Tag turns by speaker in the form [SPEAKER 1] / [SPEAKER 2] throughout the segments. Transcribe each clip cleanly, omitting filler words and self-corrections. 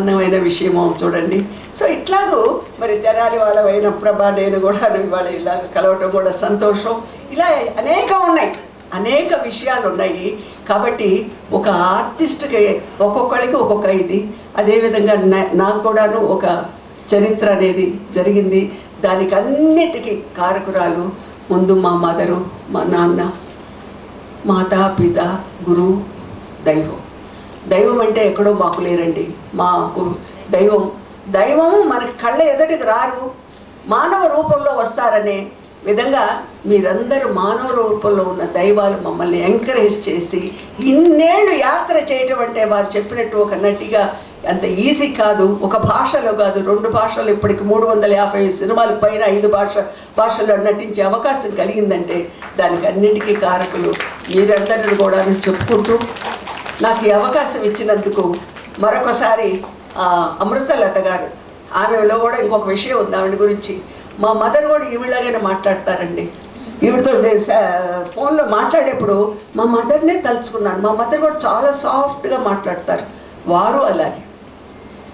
[SPEAKER 1] ఆనందమైన విషయమో చూడండి. సో ఇట్లాగూ మరి తెనాలి వాళ్ళమైన ప్రభా నేను కూడా ఇవాళ ఇలాగ కలవటం కూడా సంతోషం. ఇలా అనేకం ఉన్నాయి, అనేక విషయాలు ఉన్నాయి. కాబట్టి ఒక ఆర్టిస్ట్కి ఒక్కొక్కరికి ఒక్కొక్క ఇది. అదేవిధంగా నాకు కూడాను ఒక చరిత్ర అనేది జరిగింది. దానికి అన్నిటికీ కారకురాలు ముందు మా మదరు, మా నాన్న, మాతా, పిత, గురువు, దైవం. దైవం అంటే ఎక్కడో మాకు లేరండి. మాకు దైవం మనకి కళ్ళ ఎదుటికి రారు, మానవ రూపంలో వస్తారనే విధంగా మీరందరూ మానవ రూపంలో ఉన్న దైవాలు మమ్మల్ని ఎంకరేజ్ చేసి ఇన్నేళ్ళు యాత్ర చేయటం అంటే వారు చెప్పినట్టు ఒక నటిగా అంత ఈజీ కాదు. ఒక భాషలో కాదు, 2 భాషలు, ఇప్పటికి 350 సినిమాల పైన 5 భాషల్లో నటించే అవకాశం కలిగిందంటే దానికి అన్నింటికీ కారకులు మీరందరిని కూడా చెప్పుకుంటూ నాకు ఈ అవకాశం ఇచ్చినందుకు మరొకసారి అమృతలత గారు, ఆమెలో కూడా ఇంకొక విషయం ఉంది ఆవిడ గురించి. మా మదర్ కూడా ఈవిడలాగానే మాట్లాడతారండి. ఈవిడతో ఫోన్లో మాట్లాడేప్పుడు మా మదర్నే తలుచుకున్నాను. మా మదర్ కూడా చాలా సాఫ్ట్గా మాట్లాడతారు, వారు అలాగే.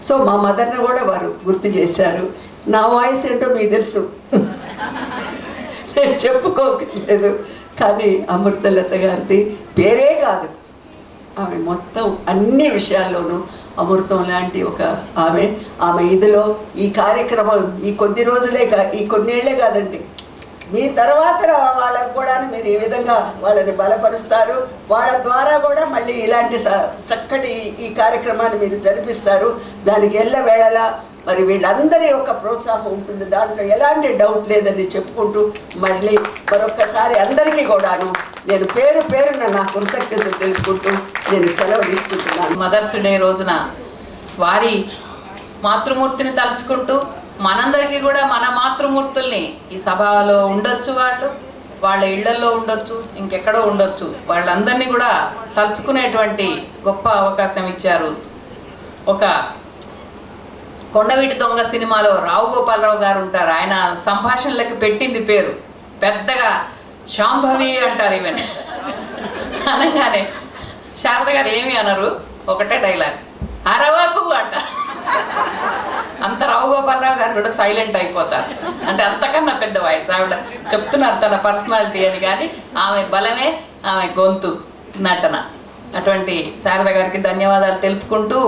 [SPEAKER 1] సో మా మదర్ని కూడా వారు గుర్తు చేశారు. నా వాయిస్ ఏంటో మీకు తెలుసు, నేను చెప్పుకోలేదు. కానీ అమృతలత గారిది పేరే కాదు, ఆమె మొత్తం అన్ని విషయాల్లోనూ అమృతం లాంటి ఒక ఆమె ఇదిలో ఈ కార్యక్రమం ఈ కొద్ది రోజులే ఈ కొన్నేళ్లే కాదండి, మీ తర్వాత వాళ్ళకు కూడా మీరు ఈ విధంగా వాళ్ళని బలపరుస్తారు. వాళ్ళ ద్వారా కూడా మళ్ళీ ఇలాంటి చక్కటి ఈ కార్యక్రమాన్ని మీరు జరిపిస్తారు. దానికి ఎల్లవేళలా మరి వీళ్ళందరి యొక్క ప్రోత్సాహం ఉంటుంది, దాంట్లో ఎలాంటి డౌట్ లేదని చెప్పుకుంటూ మళ్ళీ మరొక్కసారి అందరికీ కూడాను నేను పేరున నా కృతజ్ఞతలు తెలుపుకుంటూ నేను సెలవు తీసుకుంటున్నాను.
[SPEAKER 2] మదర్స్ డే రోజున వారి మాతృమూర్తిని తలుచుకుంటూ మనందరికీ కూడా మన మాతృమూర్తుల్ని ఈ సభలో ఉండొచ్చు, వాళ్ళ ఇళ్లలో ఉండొచ్చు, ఇంకెక్కడో ఉండొచ్చు, వాళ్ళందరినీ కూడా తలుచుకునేటువంటి గొప్ప అవకాశం ఇచ్చారు. ఒక కొండవీటి దొంగ సినిమాలో రావు గోపాలరావు గారు ఉంటారు, ఆయన సంభాషణలకు పెట్టింది పేరు పెద్దగా శాంభవి అంటారు. ఈవెన్ అనగానే శారద గారు ఏమి అనరు, ఒకటే డైలాగ్ అరవకు అంట. అంత రావు గోపాలరావు గారు కూడా సైలెంట్ అయిపోతారు. అంటే అంతకన్నా పెద్ద వాయిస్ ఆవిడ చెప్తున్నారు తన పర్సనాలిటీ అని. కానీ ఆమె బలమే ఆమె గొంతు నటన. అటువంటి శారద గారికి ధన్యవాదాలు తెలుపుకుంటూ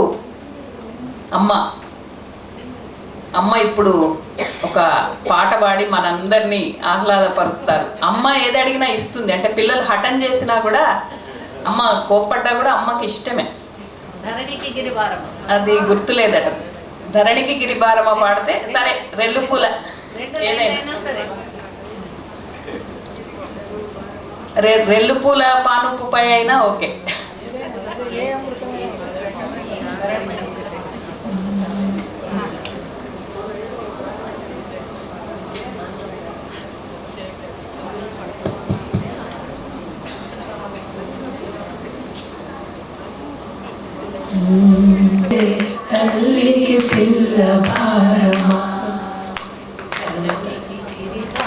[SPEAKER 2] అమ్మ ఇప్పుడు ఒక పాట పాడి మనందరినీ ఆహ్లాదపరుస్తారు. అమ్మ ఏది అడిగినా ఇస్తుంది. అంటే పిల్లలు హఠం చేసినా కూడా అమ్మ కోప్పడ్డా కూడా అమ్మకి ఇష్టమే.
[SPEAKER 3] ధరణికి గిరిభారమ
[SPEAKER 2] అది గుర్తులేదట. ధరణికి గిరిభారమ పాడితే సరే, రెల్లు పూల ఏదైనా రెల్లు పూల పానుపుపై అయినా ఓకే.
[SPEAKER 1] తల్లికి పిల్ల భారమా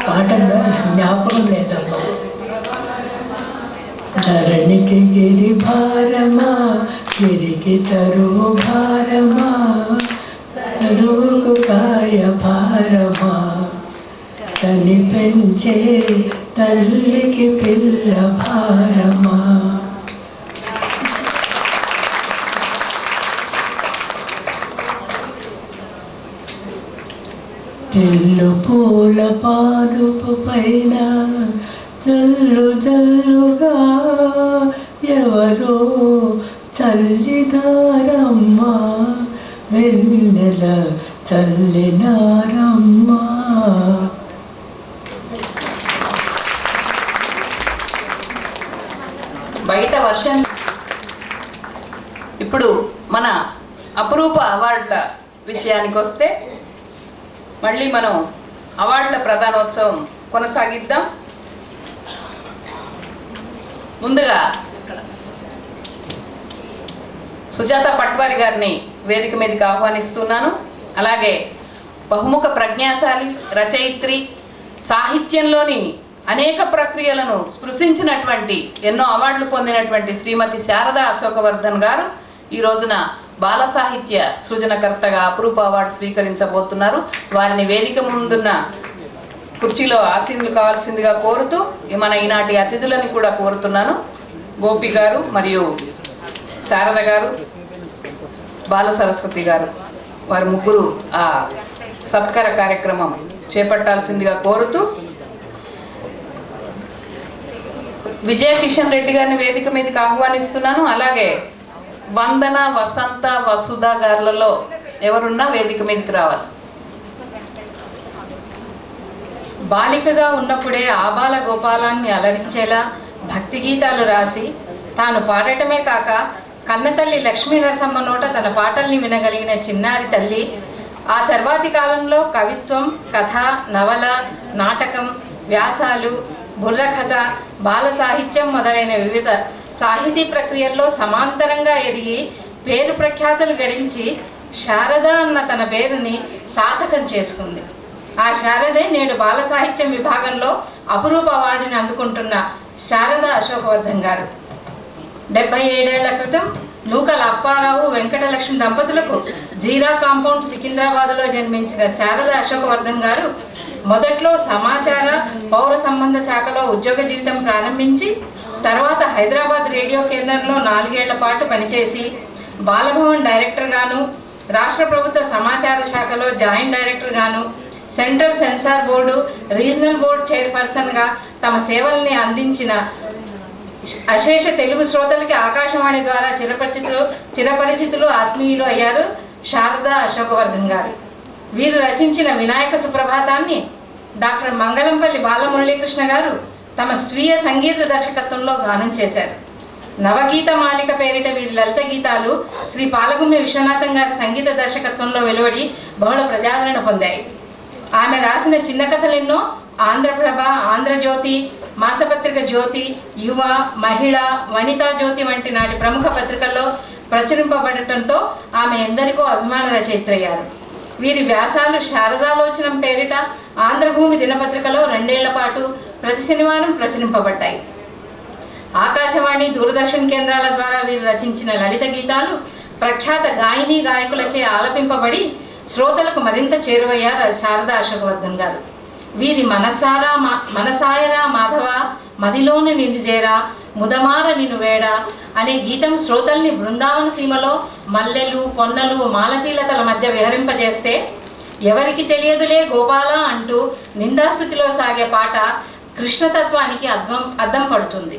[SPEAKER 1] పాట జ్ఞాపకం లేదమ్మా. ధరణికి గిరి భారమా, గిరికి తరువు భారమా, తరువుకు కాయ భారమా, తల్లి పెంచే తల్లికి పిల్ల భారమా. ఎల్లు పూల పానుపు పైన జల్లు జల్లుగా ఎవరో చల్లినారమ్మా, వెన్నెల చల్లినారమ్మా.
[SPEAKER 2] బయట వర్షం. ఇప్పుడు మన అపురూప అవార్డుల విషయానికి వస్తే మళ్ళీ మనం అవార్డుల ప్రధానోత్సవం కొనసాగిద్దాం. ముందుగా సుజాత పట్వారి గారిని వేదిక మీదకి ఆహ్వానిస్తున్నాను. అలాగే బహుముఖ ప్రజ్ఞాశాలి, రచయిత్రి, సాహిత్యంలోని అనేక ప్రక్రియలను స్పృశించినటువంటి ఎన్నో అవార్డులు పొందినటువంటి శ్రీమతి శారదా అశోకవర్ధన్ గారు ఈ రోజున బాల సాహిత్య సృజనకర్తగా అపురూప అవార్డు స్వీకరించబోతున్నారు. వారిని వేదిక ముందున్న కుర్చీలో ఆసీనులు కావాల్సిందిగా కోరుతూ మన ఈనాటి అతిథులని కూడా కోరుతున్నాను. గోపి గారు మరియు శారద గారు, బాల సరస్వతి గారు, వారు ముగ్గురు ఆ సత్కార కార్యక్రమం చేపట్టాల్సిందిగా కోరుతూ విజయ కిషన్ రెడ్డి గారిని వేదిక మీదకి ఆహ్వానిస్తున్నాను. అలాగే వందన, వసంత, వసుధ గారులలో ఎవరున్నా వేదిక మీదకి రావాలి.
[SPEAKER 4] బాలికగా ఉన్నప్పుడే ఆబాల గోపాలాన్ని అలరించేలా భక్తి గీతాలు రాసి తాను పాడటమే కాక కన్నతల్లి లక్ష్మీ నరసమ్మ నోట తన పాటల్ని వినగలిగిన చిన్నారి తల్లి ఆ తర్వాతి కాలంలో కవిత్వం, కథ, నవల, నాటకం, వ్యాసాలు, బుర్రకథ, బాల సాహిత్యం మొదలైన వివిధ సాహితీ ప్రక్రియల్లో సమాంతరంగా ఎదిగి పేరు ప్రఖ్యాతులు గడించి శారద అన్న తన పేరుని సార్థకం చేసుకుంది. ఆ శారదే నేడు బాల సాహిత్యం విభాగంలో అపురూప అవార్డుని అందుకుంటున్న శారద అశోకవర్ధన్ గారు. 77 ఏళ్ల క్రితం నూకల అప్పారావు, వెంకటలక్ష్మి దంపతులకు జీరా కాంపౌండ్ సికింద్రాబాద్లో జన్మించిన శారద అశోకవర్ధన్ గారు మొదట్లో సమాచార పౌర సంబంధ శాఖలో ఉద్యోగ జీవితం ప్రారంభించి తర్వాత హైదరాబాద్ రేడియో కేంద్రంలో 4 ఏళ్ల పాటు పనిచేసి బాలభవన్ డైరెక్టర్గాను, రాష్ట్ర ప్రభుత్వ సమాచార శాఖలో జాయింట్ డైరెక్టర్గాను, central censor board regional board చైర్పర్సన్గా తమ సేవల్ని అందించిన అశేష తెలుగు శ్రోతలకి ఆకాశవాణి ద్వారా చిరపరిచితులు ఆత్మీయులు అయ్యారు శారద అశోకవర్ధన్ గారు. వీరు రచించిన వినాయక సుప్రభాతాన్ని డాక్టర్ మంగళంపల్లి బాలమురళీకృష్ణ గారు తమ స్వీయ సంగీత దర్శకత్వంలో గానం చేశారు. నవగీత మాలిక పేరిట వీరి లలిత గీతాలు శ్రీ పాలగుమ్మి విశ్వనాథం గారి సంగీత దర్శకత్వంలో వెలువడి బహుళ ప్రజాదరణ పొందాయి. ఆమె రాసిన చిన్న కథలెన్నో ఆంధ్రప్రభ, ఆంధ్రజ్యోతి, మాసపత్రిక జ్యోతి, యువ, మహిళ, వనితా జ్యోతి వంటి నాటి ప్రముఖ పత్రికల్లో ప్రచురింపబడటంతో ఆమె ఎందరికో అభిమాన రచయిత్రయ్యారు. వీరి వ్యాసాలు శారదాలోచనం పేరిట ఆంధ్రభూమి దినపత్రికలో 2 ఏళ్ల పాటు ప్రతి శనివారం ప్రచురింపబడ్డాయి. ఆకాశవాణి, దూరదర్శన్ కేంద్రాల ద్వారా వీరు రచించిన లలిత గీతాలు ప్రఖ్యాత గాయని గాయకులచే ఆలపింపబడి శ్రోతలకు మరింత చేరువయ్యారు శారద అశోకవర్ధన్ గారు. వీరి మనసాయరా మాధవ, మదిలోని నిన్ను చేరా, ముదమార నిన్ను వేడ అనే గీతం శ్రోతల్ని బృందావన సీమలో మల్లెలు, పొన్నలు, మాలతీలతల మధ్య విహరింపజేస్తే ఎవరికి తెలియదులే గోపాల అంటూ నిందాస్థుతిలో సాగే పాట కృష్ణతత్వానికి అద్దం పడుతుంది.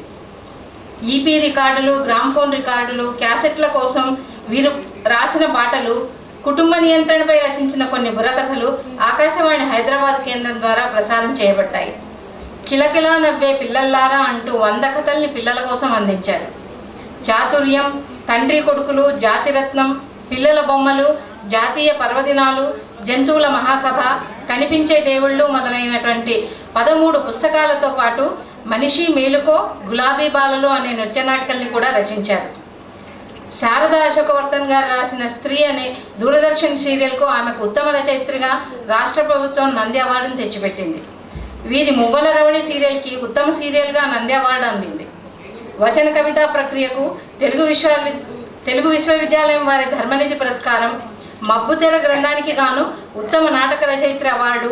[SPEAKER 4] ఈపీ రికార్డులు, గ్రామ్ఫోన్ రికార్డులు, క్యాసెట్ల కోసం వీరు రాసిన పాటలు, కుటుంబ నియంత్రణపై రచించిన కొన్ని బుర్రకథలు ఆకాశవాణి హైదరాబాద్ కేంద్రం ద్వారా ప్రసారం చేయబడ్డాయి. కిలకిలా నవ్వే పిల్లల్లారా అంటూ 100 కథల్ని పిల్లల కోసం అందించారు. చాతుర్యం, తండ్రి కొడుకులు, జాతిరత్నం, పిల్లల బొమ్మలు, జాతీయ పర్వదినాలు, జంతువుల మహాసభ, కనిపించే దేవుళ్ళు మొదలైనటువంటి 13 పుస్తకాలతో పాటు మనిషి మేలుకో, గులాబీ బాలలు అనే నృత్య నాటకాల్ని కూడా రచించారు. శారద అశోకవర్ధన్ గారు రాసిన స్త్రీ అనే దూరదర్శన్ సీరియల్కు ఆమెకు ఉత్తమ రచయిత్రిగా రాష్ట్ర ప్రభుత్వం నంది అవార్డును తెచ్చిపెట్టింది. వీరి మువ్వల రవళి సీరియల్కి ఉత్తమ సీరియల్గా నంది అవార్డు అందింది. వచన కవితా ప్రక్రియకు తెలుగు విశ్వవిద్యాలయం వారి ధర్మనిధి పురస్కారం, మబ్బుతెర గ్రంథానికి గాను ఉత్తమ నాటక రచయిత్రి అవార్డు,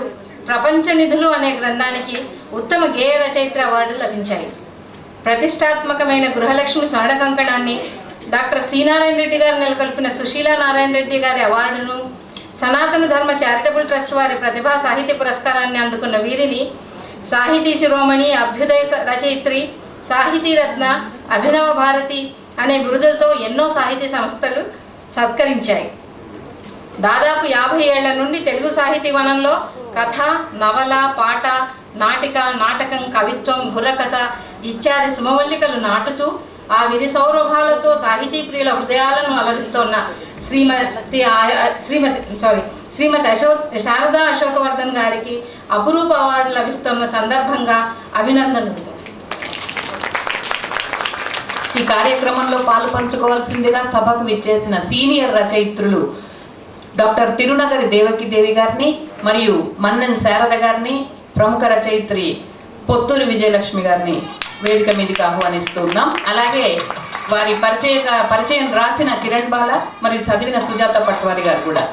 [SPEAKER 4] ప్రపంచ నిధులు అనే గ్రంథానికి ఉత్తమ గేయ రచయిత్రి అవార్డు లభించాయి. ప్రతిష్టాత్మకమైన గృహలక్ష్మి స్వర్ణ కంకణాన్ని, డాక్టర్ సి నారాయణ రెడ్డి గారు నెలకొల్పిన సుశీలా నారాయణ రెడ్డి గారి అవార్డును, సనాతన ధర్మ చారిటబుల్ ట్రస్ట్ వారి ప్రతిభా సాహిత్య పురస్కారాన్ని అందుకున్న వీరిని సాహితీ శిరోమణి, అభ్యుదయ రచయిత్రి, సాహితీ రత్న, అభినవ భారతి అనే బిరుదులతో ఎన్నో సాహితీ సంస్థలు సత్కరించాయి. దాదాపు 50 ఏళ్ల నుండి తెలుగు సాహితీ వనంలో కథ, నవల, పాట, నాటిక, నాటకం, కవిత్వం, బుర్రకథ ఇత్యాది సుమవల్లికలు నాటుతూ ఆ విధి సౌరభాలతో సాహితీ ప్రియుల హృదయాలను అలరిస్తోన్న శ్రీమతి శారద అశోకవర్ధన్ గారికి అపురూప అవార్డు లభిస్తున్న సందర్భంగా అభినందనలు.
[SPEAKER 2] ఈ కార్యక్రమంలో పాలు పంచుకోవాల్సిందిగా సభకు విచ్చేసిన సీనియర్ రచయిత్రులు డాక్టర్ తిరునగరి దేవకిదేవి గారిని మరియు మన్నెన్ శారద గారిని, ప్రముఖ రచయిత్రి పొత్తూరి విజయలక్ష్మి గారిని వేదిక మీదకి ఆహ్వానిస్తున్నాం. అలాగే వారి పరిచయం రాసిన కిరణ్ బాల మరియు చదివిన సుజాత పట్వారి గారు కూడా.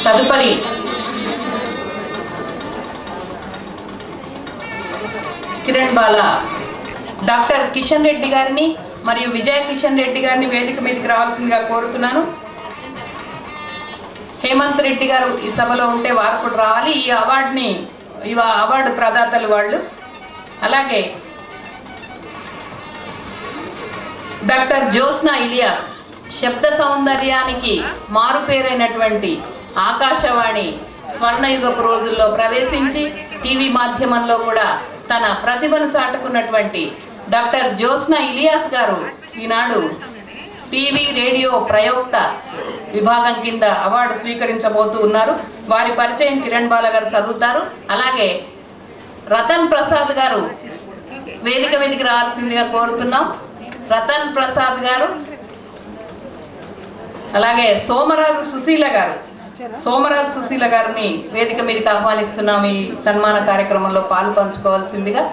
[SPEAKER 2] తదుపరి కిరణ్ బాల డాక్టర్ కిషన్ రెడ్డి గారిని మరియు విజయ కిషన్ రెడ్డి గారిని వేదిక మీదకి రావాల్సిందిగా కోరుతున్నాను. హేమంత్ రెడ్డి గారు ఈ సభలో ఉంటే వారు కూడా రావాలి. ఈ అవార్డు ప్రదాతలు వాళ్ళు. అలాగే డాక్టర్ జ్యోత్స్న ఇలియాస్ శబ్ద సౌందర్యానికి మారుపేరైనటువంటి ఆకాశవాణి స్వర్ణయుగపు రోజుల్లో ప్రవేశించి టీవీ మాధ్యమంలో కూడా తన ప్రతిభను చాటుకున్నటువంటి డాక్టర్ జ్యోత్స్న ఇలియాస్ గారు ఈనాడు టీవీ రేడియో ప్రయోక్త విభాగం కింద అవార్డు స్వీకరించబోతూ ఉన్నారు. వారి పరిచయం కిరణ్ బాల గారు చదువుతారు. అలాగే రతన్ ప్రసాద్ గారు వేదిక మీదకి రావాల్సిందిగా కోరుతున్నాం. రతన్ ప్రసాద్ గారు, అలాగే సోమరాజు సుశీల గారిని వేదిక మీదకి ఆహ్వానిస్తున్నాం. ఈ సన్మాన కార్యక్రమంలో పాలు పంచుకోవాల్సిందిగా.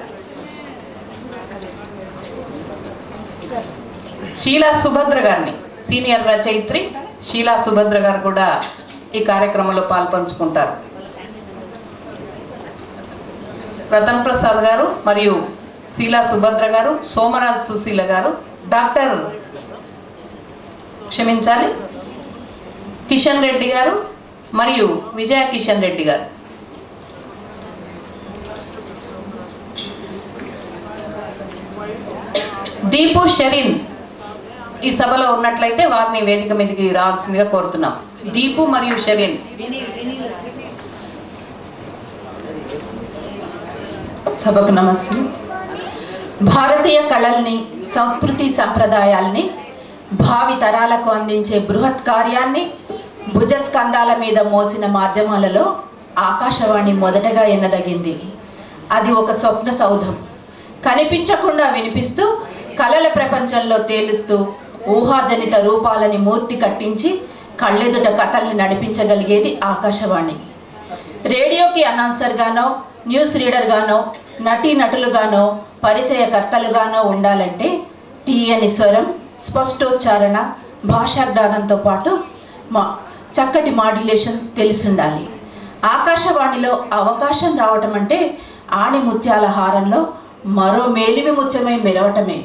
[SPEAKER 2] షీలా సుభద్ర గారిని, సీనియర్ రచయిత్రి షీలా సుభద్ర గారు కూడా ఈ కార్యక్రమంలో పాలు పంచుకుంటారు. రతన్ ప్రసాద్ గారు మరియు షీలా సుభద్ర గారు, సోమరాజు సుశీల గారు, కిషన్ రెడ్డి గారు మరియు విజయ కిషన్ రెడ్డి గారు. దీపు షరీన్ ఈ సభలో ఉన్నట్లయితే వారిని వేదిక మీదకి రావాల్సిందిగా కోరుతున్నాం. దీపు మరియు షరీన్.
[SPEAKER 5] సభకు నమస్తే. భారతీయ కళల్ని, సంస్కృతి సంప్రదాయాల్ని భావి తరాలకు అందించే బృహత్ కార్యాన్ని భుజస్కంధాల మీద మోసిన మాధ్యమాలలో ఆకాశవాణి మొదటగా ఎన్నదగింది. అది ఒక స్వప్న సౌధం. కనిపించకుండా వినిపిస్తూ, కళల ప్రపంచంలో తేలుస్తూ, ఊహాజనిత రూపాలని మూర్తి కట్టించి కళ్ళెదుట కథల్ని నడిపించగలిగేది ఆకాశవాణి. రేడియోకి అనౌన్సర్గానో, న్యూస్ రీడర్గానో, నటీనటులుగానో, పరిచయకర్తలుగానో ఉండాలంటే తీయని స్వరం, స్పష్టోచ్చారణ, భాషాజ్ఞానంతో పాటు చక్కటి మాడ్యులేషన్ తెలిసుండాలి. ఆకాశవాణిలో అవకాశం రావటం అంటే ఆణిముత్యాల హారంలో మరో మేలిమి ముత్యమై మెరవటమే.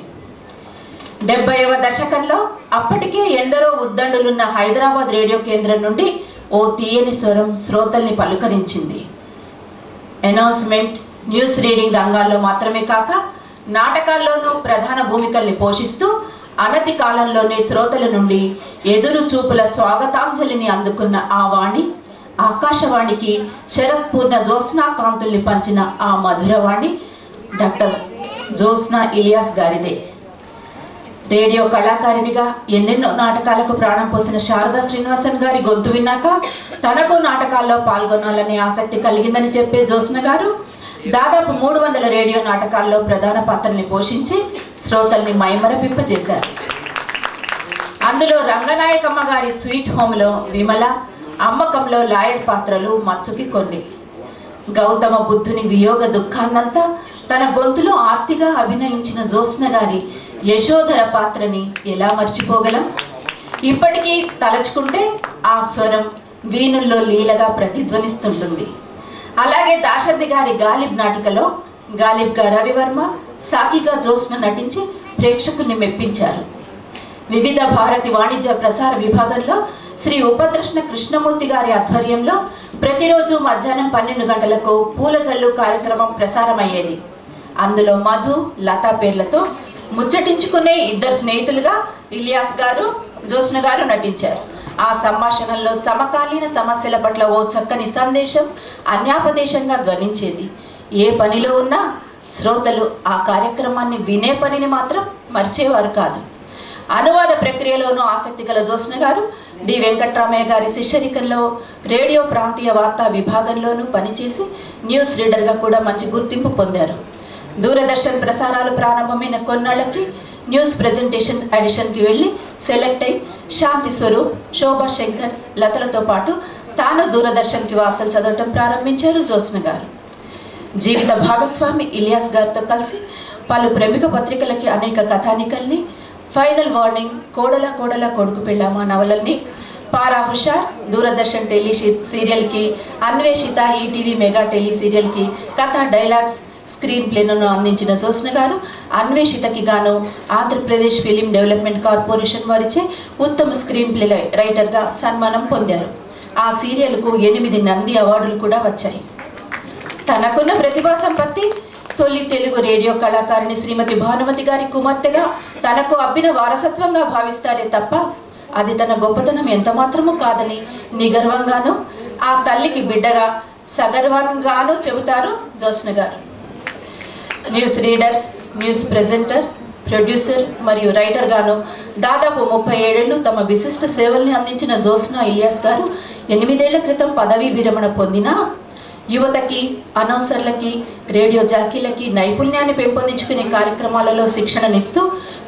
[SPEAKER 5] 70వ దశకంలో అప్పటికే ఎందరో ఉద్దండులున్న హైదరాబాద్ రేడియో కేంద్రం నుండి ఓ తీయని స్వరం శ్రోతల్ని పలుకరించింది. అనౌన్స్మెంట్, న్యూస్ రీడింగ్ రంగాల్లో మాత్రమే కాక నాటకాల్లోనూ ప్రధాన భూమికల్ని పోషిస్తూ అనతి కాలంలోనే శ్రోతల నుండి ఎదురు చూపుల స్వాగతాంజలిని అందుకున్న ఆ వాణి, ఆకాశవాణికి శరత్పూర్ణ జ్యోత్స్నా కాంతుల్ని పంచిన ఆ మధురవాణి డాక్టర్ జ్యోత్స్న ఇలియాస్ గారిదే. రేడియో కళాకారిణిగా ఎన్నెన్నో నాటకాలకు ప్రాణం పోసిన శారదా శ్రీనివాసన్ గారి గొంతు విన్నాక తనకు నాటకాల్లో పాల్గొనాలనే ఆసక్తి కలిగిందని చెప్పే జ్యోత్స్న గారు దాదాపు 300 రేడియో నాటకాల్లో ప్రధాన పాత్రల్ని పోషించి శ్రోతల్ని మైమరపింపజేశారు. అందులో రంగనాయకమ్మ గారి స్వీట్ హోమ్లో విమల, అమ్మకంలో లాయర్ పాత్రలు మచ్చుకి కొన్ని. గౌతమ బుద్ధుని వియోగ దుఃఖాన్నంతా తన గొంతులో ఆర్తిగా అభినయించిన జ్యోత్స్న గారి యశోధర పాత్రని ఎలా మర్చిపోగలం? ఇప్పటికీ తలచుకుంటే ఆ స్వరం వీణుల్లో లీలగా ప్రతిధ్వనిస్తుంటుంది. అలాగే దాశరథి గారి గాలిబ్ నాటికలో గాలిబ్గా రవివర్మ, సాకిగా జ్యోత్స్న నటించి ప్రేక్షకుల్ని మెప్పించారు. వివిధ భారతి వాణిజ్య ప్రసార విభాగంలో శ్రీ ఉపద్రష్ణ కృష్ణమూర్తి గారి ఆధ్వర్యంలో ప్రతిరోజు మధ్యాహ్నం 12 గంటలకు పూల జల్లు కార్యక్రమం ప్రసారమయ్యేది. అందులో మధు, లత పేర్లతో ముచ్చటించుకునే ఇద్దరు స్నేహితులుగా ఇలియాస్ గారు, జ్యోత్స్న గారు నటించారు. ఆ సంభాషణల్లో సమకాలీన సమస్యల పట్ల ఓ చక్కని సందేశం అన్యాపదేశంగా ధ్వనించేది. ఏ పనిలో ఉన్నా శ్రోతలు ఆ కార్యక్రమాన్ని వినే పనిని మాత్రం మర్చేవారు కాదు. అనువాద ప్రక్రియలోనూ ఆసక్తి గల జ్యోత్స్న గారు డి వెంకట్రామయ్య గారి శిష్యరికంలో రేడియో ప్రాంతీయ వార్తా విభాగంలోనూ పనిచేసి న్యూస్ రీడర్గా కూడా మంచి గుర్తింపు పొందారు. దూరదర్శన్ ప్రసారాలు ప్రారంభమైన కొన్నాళ్ళకి న్యూస్ ప్రజెంటేషన్ ఎడిషన్కి వెళ్ళి సెలెక్ట్ అయి శాంతి స్వరూప్, శోభా శంకర్, లతలతో పాటు తాను దూరదర్శన్కి వార్తలు చదవటం ప్రారంభించారు జ్యోత్స్న గారు. జీవిత భాగస్వామి ఇలియాస్ గారితో కలిసి పలు ప్రముఖ పత్రికలకి అనేక కథానికల్ని, ఫైనల్ వార్నింగ్, కోడల కోడల కొడుకు పెళ్ళామా నవలల్ని, పారా హుషార్ దూరదర్శన్ టెలి సీరియల్కి, అన్వేషిత ఈటీవీ మెగా టెలి సీరియల్కి కథ, డైలాగ్స్, స్క్రీన్ ప్లేలను అందించిన జ్యోత్స్న గారు అన్వేషితకి గాను ఆంధ్రప్రదేశ్ ఫిలిం డెవలప్మెంట్ కార్పొరేషన్ వారిచే ఉత్తమ స్క్రీన్ ప్లే రైటర్గా సన్మానం పొందారు. ఆ సీరియల్కు 8 నంది అవార్డులు కూడా వచ్చాయి. తనకున్న ప్రతిభా సంపత్తి తొలి తెలుగు రేడియో కళాకారిణి శ్రీమతి భానుమతి గారి కుమార్తెగా తనకు అబ్బిన వారసత్వంగా భావిస్తారే తప్ప అది తన గొప్పతనం ఎంత మాత్రమూ కాదని నిగర్వంగానూ, ఆ తల్లికి బిడ్డగా సగర్వంగానూ చెబుతారు జ్యోత్స్న గారు. News reader, news presenter, producer మరియు రైటర్ గాను దాదాపు 37 ఏళ్ళు తమ విశిష్ట సేవల్ని అందించిన జ్యోత్స్న ఇలియాస్ గారు 8 ఏళ్ల క్రితం పదవీ విరమణ పొందిన యువతకి, అనౌన్సర్లకి, రేడియో జాకీలకి నైపుణ్యాన్ని పెంపొందించుకునే కార్యక్రమాలలో శిక్షణనిస్తూ,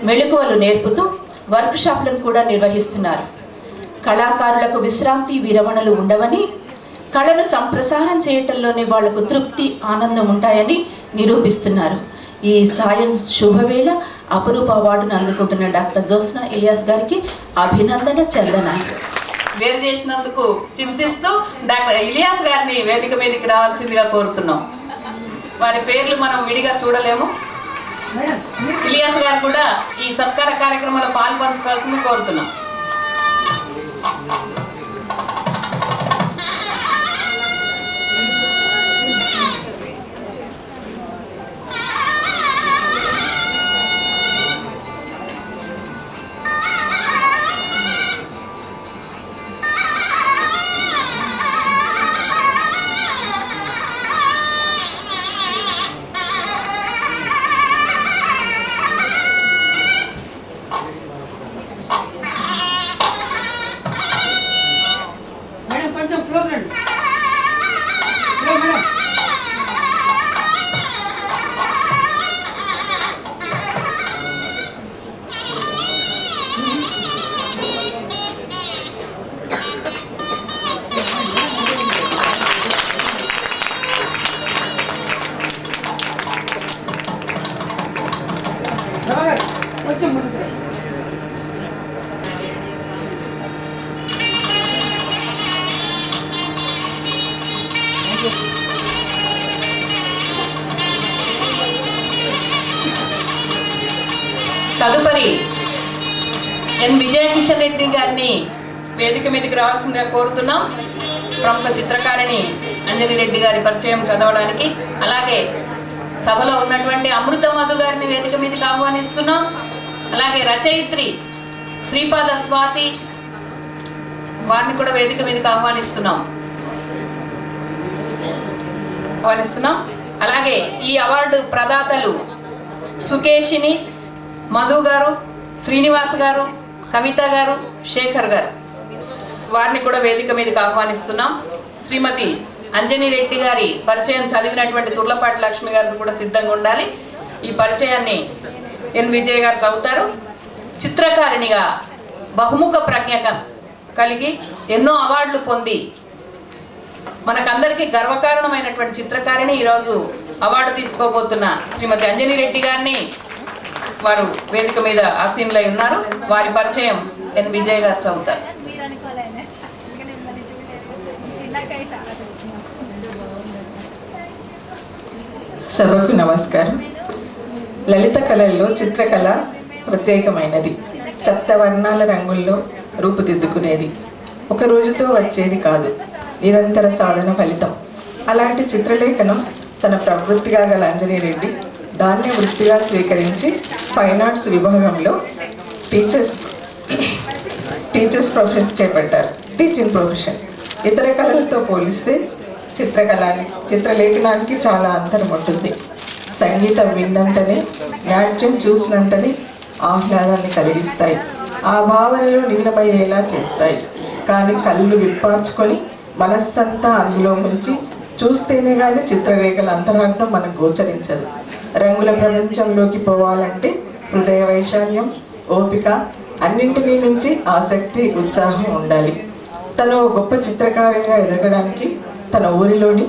[SPEAKER 5] మెళుకువలు నేర్పుతూ వర్క్షాప్లను కూడా నిర్వహిస్తున్నారు. కళాకారులకు విశ్రాంతి, విరమణలు ఉండవని, కళను సంప్రసారం చేయటంలోనే వాళ్లకు తృప్తి, ఆనందం ఉంటాయని నిరూపిస్తున్నారు. ఈ సాయం శుభవేళ అపరూప అవార్డును అందుకుంటున్న డాక్టర్ జ్యోత్స్న ఇలియాస్ గారికి అభినందన చందనాలు.
[SPEAKER 2] వేరు చేసినందుకు చింతిస్తూ డాక్టర్ ఇలియాస్ గారిని వేదిక మీదకి రావాల్సిందిగా కోరుతున్నాం. వారి పేర్లు మనం విడిగా చూడలేము. ఇలియాస్ గారు కూడా ఈ సత్కార కార్యక్రమంలో పాల్పంచుకోవాల్సింది కోరుతున్నాం. తదుపరి ఎన్ విజయకిషన్ రెడ్డి గారిని వేదిక మీదకి రావాల్సిందిగా కోరుతున్నాం. ప్రముఖ చిత్రకారిణి అంజని రెడ్డి గారి పరిచయం చదవడానికి, అలాగే సభలో ఉన్నటువంటి అమృత మధు గారిని వేదిక మీదకి ఆహ్వానిస్తున్నాం. అలాగే రచయిత్రి శ్రీపాద స్వాతి వారిని కూడా వేదిక మీదకి ఆహ్వానిస్తున్నాం. అలాగే ఈ అవార్డు ప్రదాతలు సుకేషిని, మధు గారు, శ్రీనివాస్ గారు, కవిత గారు, శేఖర్ గారు వారిని కూడా వేదిక మీదకి ఆహ్వానిస్తున్నాం. శ్రీమతి అంజని రెడ్డి గారి పరిచయం చదివినటువంటి తుర్లపాటి లక్ష్మి గారు కూడా సిద్ధంగా ఉండాలి. ఈ పరిచయాన్ని ఎన్ విజయ్ గారు చదువుతారు. చిత్రకారిణిగా బహుముఖ ప్రజ్ఞ కలిగి ఎన్నో అవార్డులు పొంది మనకందరికీ గర్వకారణమైనటువంటి చిత్రకారిణి ఈరోజు అవార్డు తీసుకోబోతున్న శ్రీమతి అంజని రెడ్డి గారిని వారు వేదిక మీద ఆసీనులై ఉన్నారు. వారి పరిచయం ఎన్ విజయ్ గారు చదువుతారు.
[SPEAKER 3] మీరు అనుకోలేనే మరి చూడలేదు చిన్నకాయ చాలా తెలుసు.
[SPEAKER 6] సభకు నమస్కారం. లలిత కళల్లో చిత్రకళ ప్రత్యేకమైనది. సప్తవర్ణాల రంగుల్లో రూపుదిద్దుకునేది. ఒక రోజుతో వచ్చేది కాదు, నిరంతర సాధన ఫలితం. అలాంటి చిత్రలేఖనం తన ప్రవృత్తిగా గల అంజనీ రెడ్డి దాన్ని వృత్తిగా స్వీకరించి ఫైన్ ఆర్ట్స్ విభాగంలో టీచర్స్ ప్రొఫెషన్ చేపట్టారు. Teaching profession. ఇతర కళలతో పోలిస్తే చిత్రలేఖనానికి చాలా అంతరం ఉంటుంది. సంగీతం విన్నంతనే, నాట్యం చూసినంతనే ఆహ్లాదాన్ని కలిగిస్తాయి, ఆ భావనలో లీనమయ్యేలా చేస్తాయి. కానీ కళ్ళు విప్పార్చుకొని మనస్సంతా అందులో ముంచి చూస్తేనే కానీ చిత్రరేఖల అంతరార్థం మనకు గోచరించదు. రంగుల ప్రపంచంలోకి పోవాలంటే హృదయ వైశాల్యం, ఓపిక, అన్నింటినీ మించి ఆసక్తి, ఉత్సాహం ఉండాలి. తను గొప్ప చిత్రకారునిగా ఎదగడానికి తన ఊరిలోని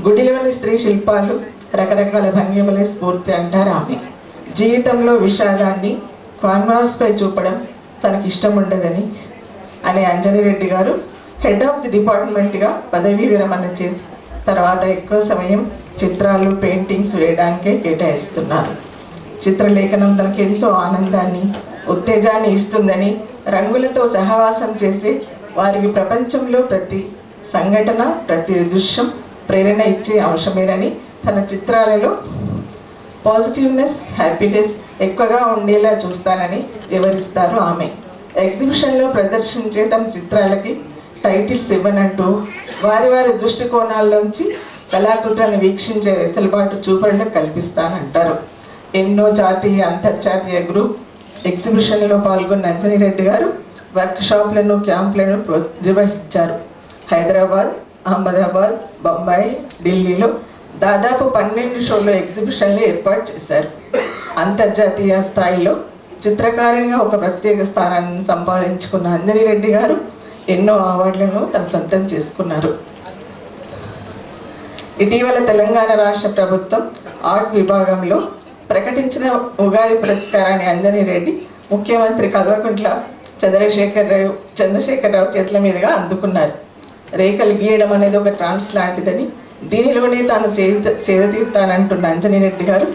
[SPEAKER 6] గుడిలోని స్త్రీ శిల్పాలు, రకరకాల భంగిమలే స్ఫూర్తి అంటారు ఆమె. జీవితంలో విషాదాన్ని కాన్వాస్పై చూపడం తనకి ఇష్టం ఉండదని అనే అంజనీ రెడ్డి గారు హెడ్ ఆఫ్ ది డిపార్ట్మెంట్గా పదవీ విరమణ చేసి తర్వాత ఎక్కువ సమయం చిత్రాలు, పెయింటింగ్స్ వేయడానికే కేటాయిస్తున్నారు. చిత్రలేఖనం తనకు ఎంతో ఆనందాన్ని, ఉత్తేజాన్ని ఇస్తుందని, రంగులతో సహవాసం చేసి వారికి ప్రపంచంలో ప్రతి సంఘటన, ప్రతి దృశ్యం ప్రేరణ ఇచ్చే అంశమేనని తన చిత్రాలలో పాజిటివ్నెస్, హ్యాపీనెస్ ఎక్కువగా ఉండేలా చూస్తానని వివరిస్తారు ఆమె. ఎగ్జిబిషన్లో ప్రదర్శించే తమ చిత్రాలకి టైటిల్స్ ఇవ్వనంటూ వారి వారి దృష్టికోణాల్లోంచి కళాకృతులను వీక్షించే వెసులుబాటు చూపడం కల్పిస్తానంటారు. ఎన్నో జాతీయ, అంతర్జాతీయ గ్రూప్ ఎగ్జిబిషన్లో పాల్గొన్న అంజనీ రెడ్డి గారు వర్క్షాప్లను, క్యాంపులను నిర్వహించారు. హైదరాబాద్, అహ్మదాబాద్, బొంబాయి, ఢిల్లీలో దాదాపు 12 షోల్లో ఎగ్జిబిషన్లు ఏర్పాటు చేశారు. అంతర్జాతీయ స్థాయిలో చిత్రకారునిగా ఒక ప్రత్యేక స్థానాన్ని సంపాదించుకున్న అంజనీ రెడ్డి గారు ఎన్నో అవార్డులను తన సొంతం చేసుకున్నారు. ఇటీవల తెలంగాణ రాష్ట్ర ప్రభుత్వం ఆర్ట్ విభాగంలో ప్రకటించిన ఉగాది పురస్కారాన్ని అంజనీ రెడ్డి ముఖ్యమంత్రి కల్వకుంట్ల చంద్రశేఖరరావు చేతుల మీదుగా అందుకున్నారు. రేఖలు గీయడం అనేది ఒక ట్రాన్స్ లాంటిదని, దీనిలోనే తాను సేద తీరుతానంటున్న అంజనీ రెడ్డి గారు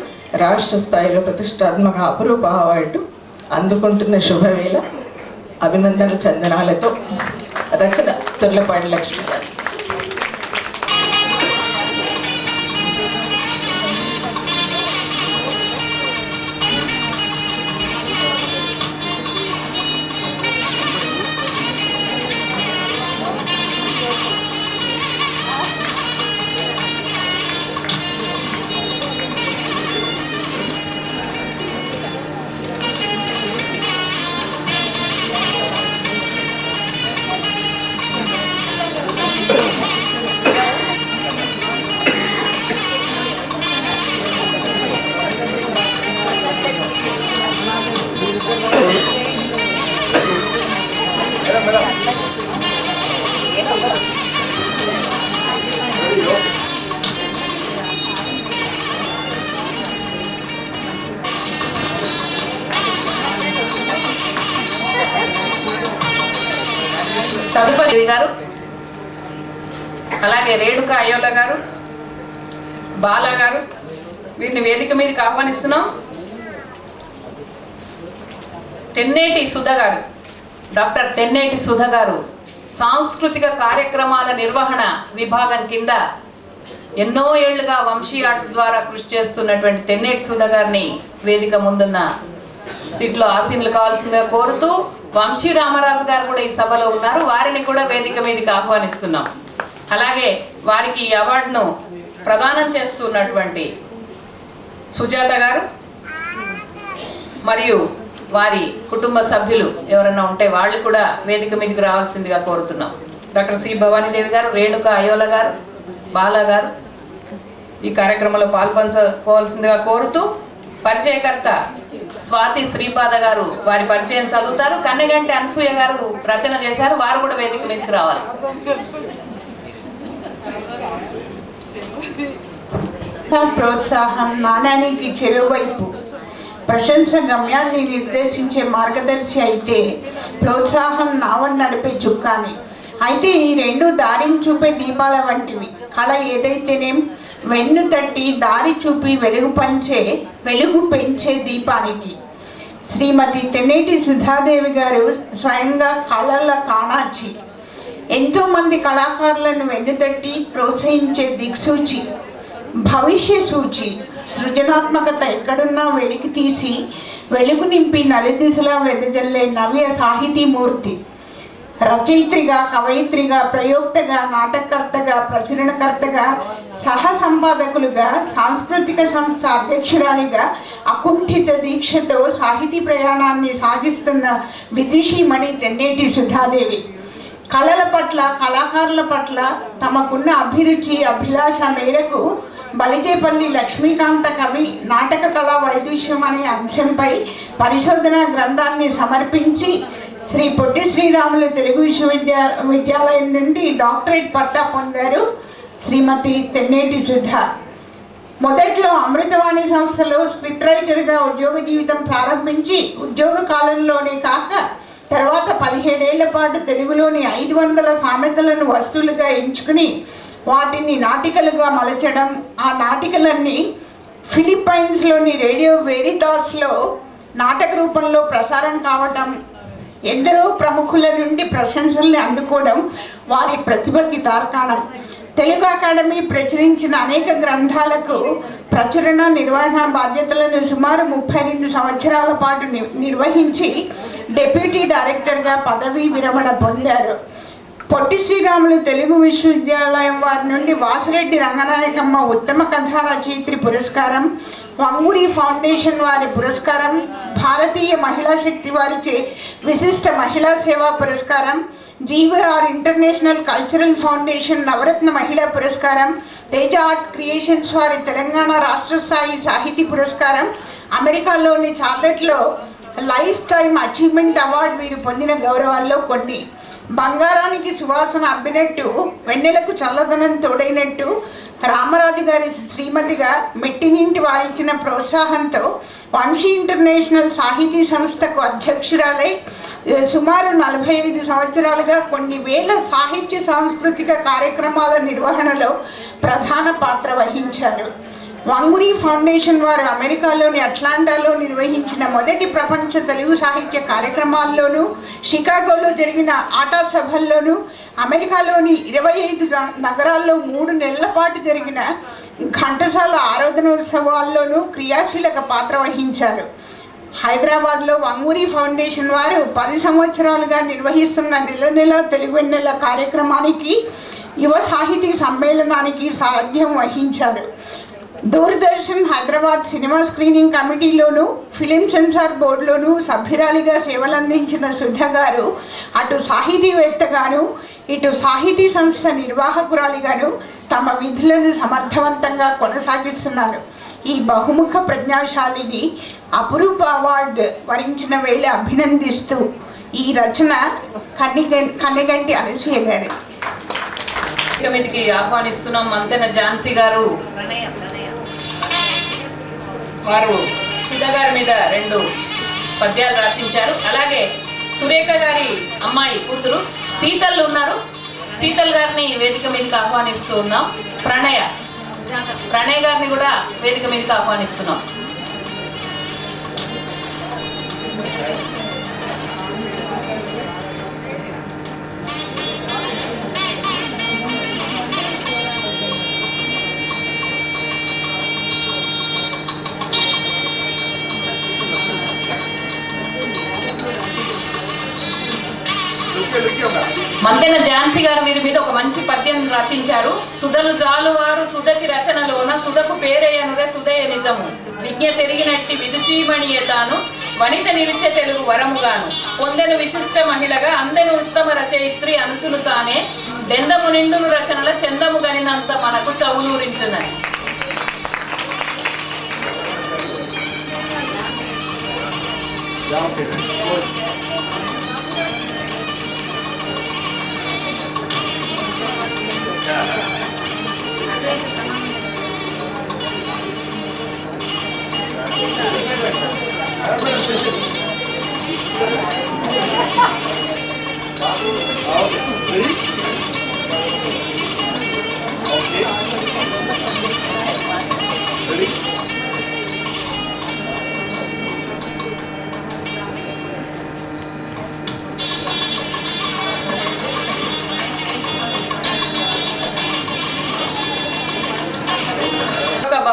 [SPEAKER 6] రాష్ట్ర స్థాయిలో ప్రతిష్టాత్మక అపురూప అవార్డు అందుకుంటున్న శుభవేళ. అభినందనల చందనాలతో రచన తుర్లపాటి లక్ష్మి గారు.
[SPEAKER 2] తదుపరి గారు, అలాగే రేణుక అయోల గారు, బాల గారు, వీరిని వేదిక మీదకి ఆహ్వానిస్తున్నాం. తెన్నేటి సుధ గారు, డాక్టర్ తెన్నేటి సుధ గారు సాంస్కృతిక కార్యక్రమాల నిర్వహణ విభాగం కింద ఎన్నో ఏళ్లుగా వంశీ ఆర్ట్స్ ద్వారా కృషి చేస్తున్నటువంటి తెన్నేటి సుధ గారిని వేదిక ముందున్న సీట్లో ఆసీనులు కావాల్సిందిగా కోరుతూ, వంశీ రామరాజు గారు కూడా ఈ సభలో ఉన్నారు, వారిని కూడా వేదిక మీదకి ఆహ్వానిస్తున్నాం. అలాగే వారికి ఈ అవార్డును ప్రదానం చేస్తున్నటువంటి సుజాత గారు మరియు వారి కుటుంబ సభ్యులు ఎవరైనా ఉంటే వాళ్ళు కూడా వేదిక మీదకి రావాల్సిందిగా కోరుతున్నాం. డాక్టర్ సి భవానీదేవి గారు, రేణుక అయోల గారు, బాల గారు ఈ కార్యక్రమంలో పాల్పంచుకోవాల్సిందిగా కోరుతూ, పరిచయకర్త స్వాతి శ్రీపాద గారు వారి పరిచయం చదువుతారు. కన్నెగంటి అనసూయ గారు రచన చేశారు, వారు కూడా వేదిక మీదకి రావాలి.
[SPEAKER 7] ప్రోత్సాహం నాణానికి చెరువైపు. ప్రశంస గమ్యాన్ని నిర్దేశించే మార్గదర్శి అయితే ప్రోత్సాహం నావని నడిపే చుక్కాని. అయితే ఈ రెండు దారిని చూపే దీపాల వంటివి. కళ ఏదైతేనేం వెన్ను తట్టి దారి చూపి వెలుగు పెంచే దీపానికి. శ్రీమతి తెన్నేటి సుధాదేవి గారు స్వయంగా కళల కాణాచి. ఎంతోమంది కళాకారులను వెన్నుతట్టి ప్రోత్సహించే దిక్సూచి, భవిష్య సూచి. సృజనాత్మకత ఎక్కడున్నా వెలికి తీసి వెలుగు నింపి నలుదిశలా వెదజల్లే నవ్య సాహితీమూర్తి. రచయిత్రిగా, కవయిత్రిగా, ప్రయోక్తగా, నాటకకర్తగా, ప్రచురణకర్తగా, సహ సంపాదకులుగా, సాంస్కృతిక సంస్థ అధ్యక్షురాలిగా అకుంఠిత దీక్షతో సాహితీ ప్రయాణాన్ని సాగిస్తున్న విదుషీమణి తెన్నేటి సుధాదేవి. కళల పట్ల, కళాకారుల పట్ల తమకున్న అభిరుచి, అభిలాష మేరకు బలిజేపల్లి లక్ష్మీకాంత కవి నాటక కళా వైదుష్యం అనే అంశంపై పరిశోధనా గ్రంథాన్ని సమర్పించి శ్రీ పొట్టి శ్రీరాములు తెలుగు విశ్వవిద్యాలయం నుండి డాక్టరేట్ పట్టా పొందారు శ్రీమతి తెన్నేటి సుధా. మొదట్లో అమృతవాణి సంస్థలో స్క్రిప్ట్ రైటర్గా ఉద్యోగ జీవితం ప్రారంభించి ఉద్యోగ కాలంలోనే కాక తర్వాత 17 ఏళ్ల పాటు తెలుగులోని 500 సామెతలను వస్తువులుగా ఎంచుకుని వాటిని నాటికలుగా మలచడం, ఆ నాటికలన్నీ ఫిలిప్పైన్స్లోని రేడియో వెరితాస్లో నాటక రూపంలో ప్రసారం కావడం, ఎందరో ప్రముఖుల నుండి ప్రశంసల్ని అందుకోవడం వారి ప్రతిభకి తార్కాణం. తెలుగు అకాడమీ ప్రచురించిన అనేక గ్రంథాలకు ప్రచురణ, నిర్వహణ బాధ్యతలను సుమారు 32 సంవత్సరాల పాటు నిర్వహించి డెప్యూటీ డైరెక్టర్గా పదవీ విరమణ పొందారు. పొట్టి శ్రీరాములు తెలుగు విశ్వవిద్యాలయం వారి నుండి వాసిరెడ్డి రంగనాయకమ్మ ఉత్తమ కథా రచయిత్రి పురస్కారం, వంగూరి ఫౌండేషన్ వారి పురస్కారం, భారతీయ మహిళా శక్తి వారిచే విశిష్ట మహిళా సేవా పురస్కారం, జీవీఆర్ ఇంటర్నేషనల్ కల్చరల్ ఫౌండేషన్ నవరత్న మహిళా పురస్కారం, తేజ ఆర్ట్ క్రియేషన్స్ వారి తెలంగాణ రాష్ట్ర స్థాయి సాహితీ పురస్కారం, అమెరికాలోని చార్లెట్లో లైఫ్ టైమ్ అచీవ్మెంట్ అవార్డు వీరు పొందిన గౌరవాల్లో కొన్ని. బంగారానికి సువాసన అబ్బినట్టు, వెన్నెలకు చల్లదనం తోడైనట్టు రామరాజు గారి శ్రీమతిగా మెట్టినింటి వారిచ్చిన ప్రోత్సాహంతో వంశీ ఇంటర్నేషనల్ సాహితీ సంస్థకు అధ్యక్షురాలై సుమారు 45 సంవత్సరాలుగా కొన్ని వేల సాహిత్య సాంస్కృతిక కార్యక్రమాల నిర్వహణలో ప్రధాన పాత్ర వహించారు. వంగూరి ఫౌండేషన్ వారు అమెరికాలోని అట్లాంటాలో నిర్వహించిన మొదటి ప్రపంచ తెలుగు సాహిత్య కార్యక్రమాల్లోనూ, షికాగోలో జరిగిన ఆటా సభల్లోనూ, అమెరికాలోని 25 నగరాల్లో 3 నెలల పాటు జరిగిన ఘంటసాల ఆరాధనోత్సవాల్లోనూ క్రియాశీలక పాత్ర వహించారు. హైదరాబాద్లో వంగూరి ఫౌండేషన్ వారు 10 సంవత్సరాలుగా నిర్వహిస్తున్న నెల తెలుగు వెన్నెల కార్యక్రమానికి, యువ సాహితీ సమ్మేళనానికి సారథ్యం వహించారు. దూరదర్శన్ హైదరాబాద్ సినిమా స్క్రీనింగ్ కమిటీలోను, ఫిలిం సెన్సార్ బోర్డులోనూ సభ్యురాలిగా సేవలందించిన సుధ గారు అటు సాహితీవేత్తగాను, ఇటు సాహితీ సంస్థ నిర్వాహకురాలిగాను తమ విధులను సమర్థవంతంగా కొనసాగిస్తున్నారు. ఈ బహుముఖ ప్రజ్ఞాశాలిని అపురూప అవార్డు వరించిన వేళ అభినందిస్తూ ఈ రచన కన్నెగంటి అనసూయ గారి.
[SPEAKER 2] మీదికి ఆహ్వానిస్తున్నాం మంతెన ఝాన్సీ గారు. వారు సుధా గారి మీద 2 పద్యాలు రచించారు. అలాగే సురేఖ గారి అమ్మాయి కూతురు శీతల్ ఉన్నారు. శీతల్ గారిని వేదిక మీదకి ఆహ్వానిస్తూ ఉన్నాం. ప్రణయ్ గారిని కూడా వేదిక మీదకి ఆహ్వానిస్తున్నాం. మంతెన ఝాన్సీ గారు వీరి మీద ఒక మంచి పద్యం రచించారు. సుధలు జాలువారు సుధకి రచనలోన సుధకు పేరేయనురే సుధయ నిజము, విజ్ఞ తెరిగినట్టి విదుచీమణియే తాను వనిత నిలిచే తెలుగు వరముగాను, పొందెను విశిష్ట మహిళగా అందెను ఉత్తమ రచయిత్రి అనుచును తానే, డెందము నిండును రచనల చందము గనినంత మనకు చవులూరించున్నాయి.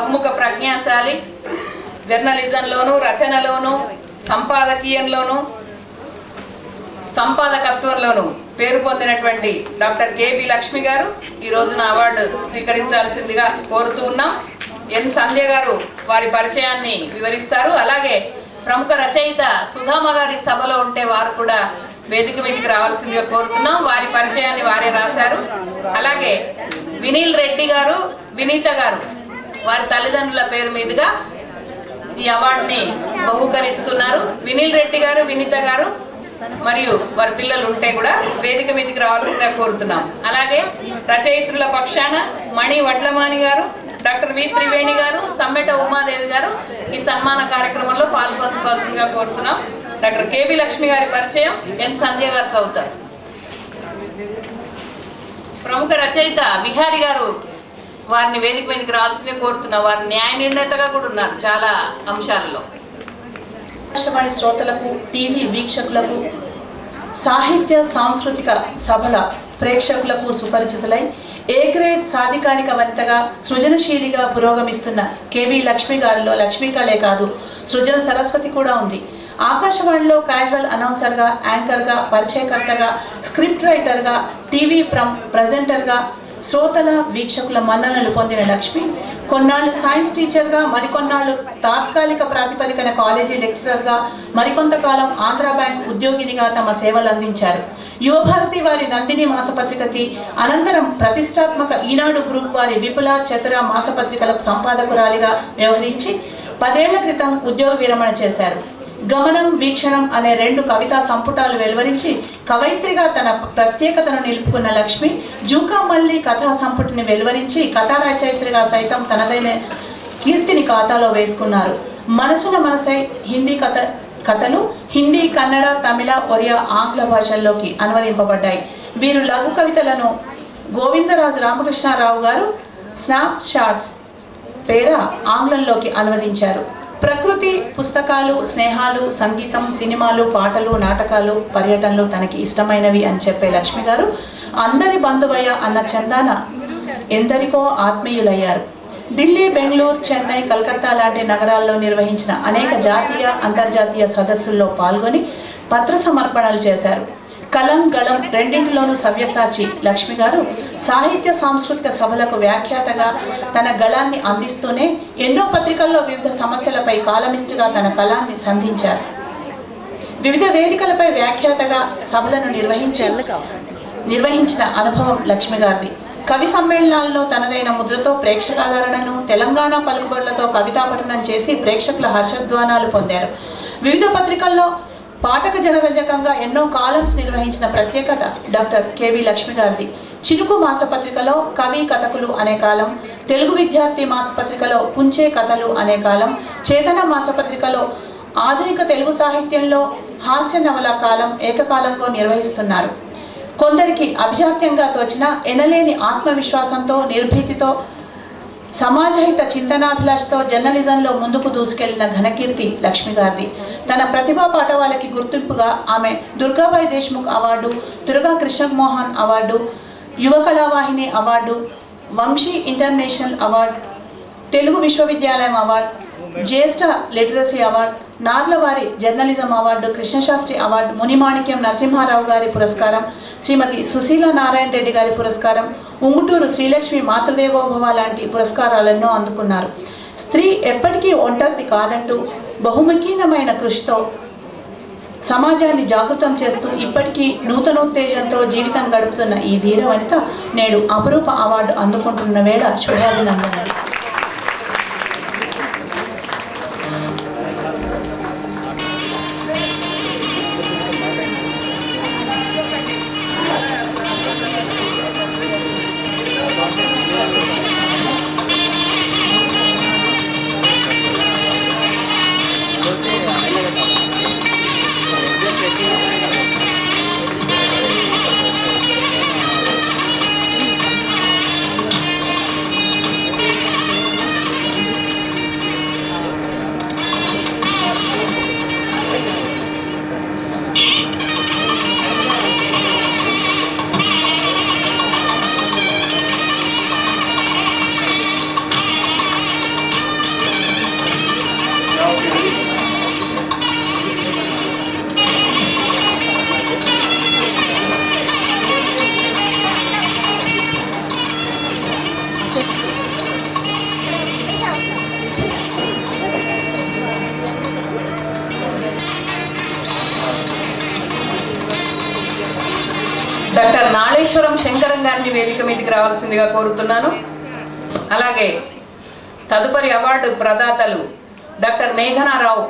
[SPEAKER 2] బహుముఖ ప్రజ్ఞాశాలి, జర్నలిజంలోను, రచనలోను, సంపాదకీయంలోను, సంపాదకత్వంలోను పేరు పొందినటువంటి డాక్టర్ కేబి లక్ష్మి గారు ఈ రోజున అవార్డు స్వీకరించాల్సిందిగా కోరుతూ ఉన్నాం. ఎన్ సంధ్య గారు వారి పరిచయాన్ని వివరిస్తారు. అలాగే ప్రముఖ రచయిత సుధామ గారి సభలో ఉంటే వారు కూడా వేదిక మీదకి రావాల్సిందిగా కోరుతున్నాం. వారి పరిచయాన్ని వారే రాశారు. అలాగే వినీల్ రెడ్డి గారు, వినీత గారు వారి తల్లిదండ్రుల పేరు మీదుగా ఈ అవార్డుని బహూకరిస్తున్నారు. వినీల్ రెడ్డి గారు, వినీత గారు మరియు వారి పిల్లలు ఉంటే కూడా వేదిక మీదకి రావాల్సిందిగా కోరుతున్నాం. అలాగే రచయిత్రుల పక్షాన మణి వడ్లమాని గారు, డాక్టర్ వి త్రివేణి గారు, సమ్మెట ఉమాదేవి గారు ఈ సన్మాన కార్యక్రమంలో పాల్పంచుకోవాల్సిందిగా కోరుతున్నాం. డాక్టర్ కేబి లక్ష్మి గారి పరిచయం ఎన్ సంధ్య గారు చదువుతారు. ప్రముఖ రచయిత విహారి గారు వారిని వేదిక మీదకి రావాల్సిందే కోరుతున్నాం. వారు న్యాయ నిర్ణేతగా కూడా ఉన్నారు చాలా అంశాలలో.
[SPEAKER 5] ఆకాశవాణి శ్రోతలకు, టీవీ వీక్షకులకు, సాహిత్య సాంస్కృతిక సభల ప్రేక్షకులకు సుపరిచితులై ఏ గ్రేడ్ సాధికారిక వనితగా సృజనశీలిగా పురోగమిస్తున్న కేవీ లక్ష్మి గారిలో లక్ష్మీ కళే కాదు, సృజన సరస్వతి కూడా ఉంది. ఆకాశవాణిలో క్యాజువల్ అనౌన్సర్గా, యాంకర్గా, పరిచయకర్తగా, స్క్రిప్ట్ రైటర్గా, టీవీ ప్రజెంటర్గా శ్రోతల వీక్షకుల మన్ననలు పొందిన లక్ష్మి కొన్నాళ్ళు సైన్స్ టీచర్గా, మరికొన్నాళ్ళు తాత్కాలిక ప్రాతిపదికన కాలేజీ లెక్చరర్గా, మరికొంతకాలం ఆంధ్రా బ్యాంక్ ఉద్యోగినిగా తమ సేవలు అందించారు. యువభారతి వారి నందిని మాసపత్రికకి, అనంతరం ప్రతిష్టాత్మక ఈనాడు గ్రూప్ వారి విపుల, చతుర మాసపత్రికలకు సంపాదకురాలిగా వ్యవహరించి 10 ఏళ్ల క్రితం ఉద్యోగ విరమణ చేశారు. గమనం, వీక్షణం అనే 2 కవితా సంపుటాలు వెలువరించి కవయిత్రిగా తన ప్రత్యేకతను నిలుపుకున్న లక్ష్మి జూకా మల్లి కథా సంపుటిని వెలువరించి కథా రచయిత్రిగా సైతం తనదైన కీర్తిని ఖాతాలో వేసుకున్నారు. మనసున మనసై హిందీ కథలు హిందీ, కన్నడ, తమిళ, ఒరియా, ఆంగ్ల భాషల్లోకి అనువదింపబడ్డాయి. వీరు లఘు కవితలను గోవిందరాజు రామకృష్ణారావు గారు స్నాప్ షాట్స్ పేర ఆంగ్లంలోకి అనువదించారు. ప్రకృతి, పుస్తకాలు, స్నేహాలు, సంగీతం, సినిమాలు, పాటలు, నాటకాలు, పర్యటనలు తనకి ఇష్టమైనవి అని చెప్పే లక్ష్మి గారు అందరి బంధువయ్య అన్న చందాన ఎందరికో ఆత్మీయులయ్యారు. ఢిల్లీ, బెంగళూరు, చెన్నై, కలకత్తా లాంటి నగరాల్లో నిర్వహించిన అనేక జాతీయ, అంతర్జాతీయ సదస్సుల్లో పాల్గొని పత్ర సమర్పణలు చేశారు. కలం, గళం రెండింటిలోనూ సవ్యసాచి లక్ష్మి గారు సాహిత్య సాంస్కృతిక సభలకు వ్యాఖ్యాతగా తన గళాన్ని అందిస్తూనే ఎన్నో పత్రికల్లో వివిధ సమస్యలపై కాలమిస్టుగా తన కళాన్ని సంధించారు. వివిధ వేదికలపై వ్యాఖ్యాతగా సభలను నిర్వహించిన అనుభవం లక్ష్మి గారిది. కవి సమ్మేళనాల్లో తనదైన ముద్రతో ప్రేక్షకాదరణను, తెలంగాణ పలుకుబడులతో కవితా పఠనం చేసి ప్రేక్షకుల హర్షధ్వానాలు పొందారు. వివిధ పత్రికల్లో పాఠక జనరంజకంగా ఎన్నో కాలమ్స్ నిర్వహించిన ప్రత్యేకత డాక్టర్ కేవీ లక్ష్మి గారిది. చినుకు మాసపత్రికలో కవి కథకులు అనే కాలం, తెలుగు విద్యార్థి మాసపత్రికలో పుంచే కథలు అనే కాలం, చేతన మాసపత్రికలో ఆధునిక తెలుగు సాహిత్యంలో హాస్య నవల కాలం ఏకకాలంలో నిర్వహిస్తున్నారు. కొందరికి అభిజాత్యంగా తోచిన ఎనలేని ఆత్మవిశ్వాసంతో, నిర్భీతితో, సమాజహిత చింతనాభిలాషతో జర్నలిజంలో ముందుకు దూసుకెళ్లిన ఘనకీర్తి లక్ష్మి గారిది. తన ప్రతిభా పాఠవాలకి గుర్తింపుగా ఆమె Durgabai Deshmukh award, Durga Krishnamohan award, Yuva Kalavahini award, Vamsi international award, Telugu విశ్వవిద్యాలయం అవార్డు, జ్యేష్ఠ లిటరసీ అవార్డు, నార్లవారి journalism award, Krishnasastri award, Munimanikyam Narasimharao గారి పురస్కారం, శ్రీమతి సుశీల నారాయణ రెడ్డి గారి పురస్కారం, ఉంగుటూరు శ్రీలక్ష్మి మాతృదేవోభవ లాంటి పురస్కారాలెన్నో అందుకున్నారు. స్త్రీ ఎప్పటికీ ఒంటరిది కాదంటూ బహుముఖీనమైన కృషితో సమాజాన్ని జాగృతం చేస్తూ ఇప్పటికీ నూతనోత్తేజంతో జీవితం గడుపుతున్న ఈ ధీర వనిత నేడు అపరూప అవార్డు అందుకుంటున్న వేళ శుభాభినందనలు.
[SPEAKER 2] నాలేశ్వరం శంకరం గారిని వేదిక మీదకి రావాల్సిందిగా కోరుతున్నాను. అలాగే తదుపరి అవార్డు ప్రదాతలు డాక్టర్ మేఘనారావు